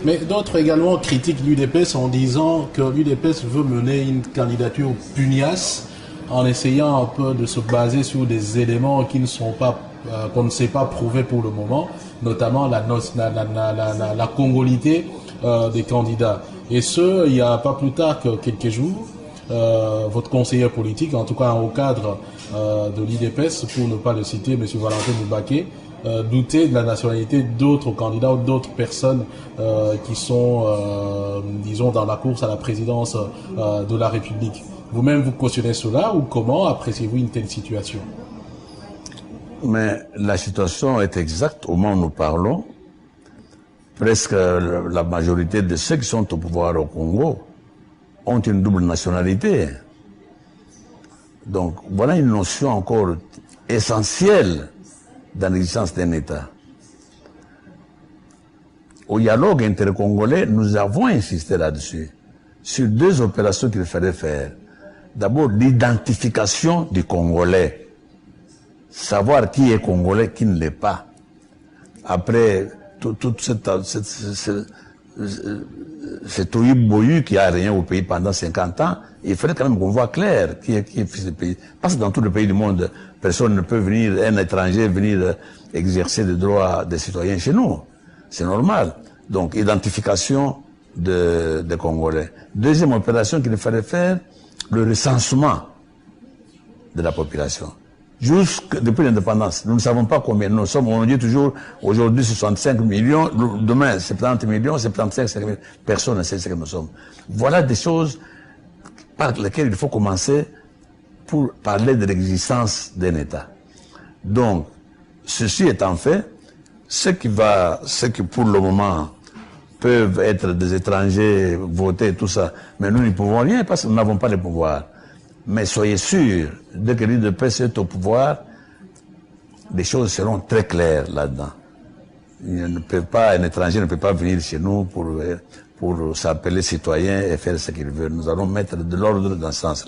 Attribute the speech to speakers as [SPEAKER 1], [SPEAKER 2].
[SPEAKER 1] Mais d'autres également critiquent l'UDPS en disant que l'UDPS veut mener une candidature pugnace en essayant un peu de se baser sur des éléments qui ne sont pas, qu'on ne sait pas prouver pour le moment, notamment la congolité des candidats. Et ce, il n'y a pas plus tard que quelques jours, votre conseiller politique, en tout cas au cadre de l'UDPS, pour ne pas le citer, M. Valentin Moubaké, douter de la nationalité d'autres candidats ou d'autres personnes qui sont, disons, dans la course à la présidence de la République. Vous-même, vous cautionnez cela ou comment appréciez-vous une telle situation?
[SPEAKER 2] Mais la situation est exacte au moment où nous parlons. Presque la majorité de ceux qui sont au pouvoir au Congo ont une double nationalité. Donc voilà une notion encore essentielle dans l'existence d'un État. Au dialogue intercongolais, nous avons insisté là-dessus, sur deux opérations qu'il fallait faire. D'abord, l'identification du Congolais. Savoir qui est Congolais, qui ne l'est pas. Après, toute cet oïe-boyu qui a rien au pays pendant 50 ans, il fallait quand même qu'on voit clair qui est fils du pays. Parce que dans tous les pays du monde, personne ne peut venir, un étranger, venir exercer des droits des citoyens chez nous. C'est normal. Donc, identification des Congolais. Deuxième opération qu'il fallait faire, le recensement de la population. Depuis l'indépendance, nous ne savons pas combien nous sommes. On dit toujours, aujourd'hui 65 millions, demain 70 millions, 75 millions. Personne ne sait ce que nous sommes. Voilà des choses par lesquelles il faut commencer pour parler de l'existence d'un État. Donc, ceci étant fait, ceux qui pour le moment peuvent être des étrangers, voter, tout ça, mais nous n'y pouvons rien parce que nous n'avons pas le pouvoir. Mais soyez sûrs, dès que l'UDPS est au pouvoir, les choses seront très claires là-dedans. Un étranger ne peut pas venir chez nous pour s'appeler citoyen et faire ce qu'il veut. Nous allons mettre de l'ordre dans ce sens.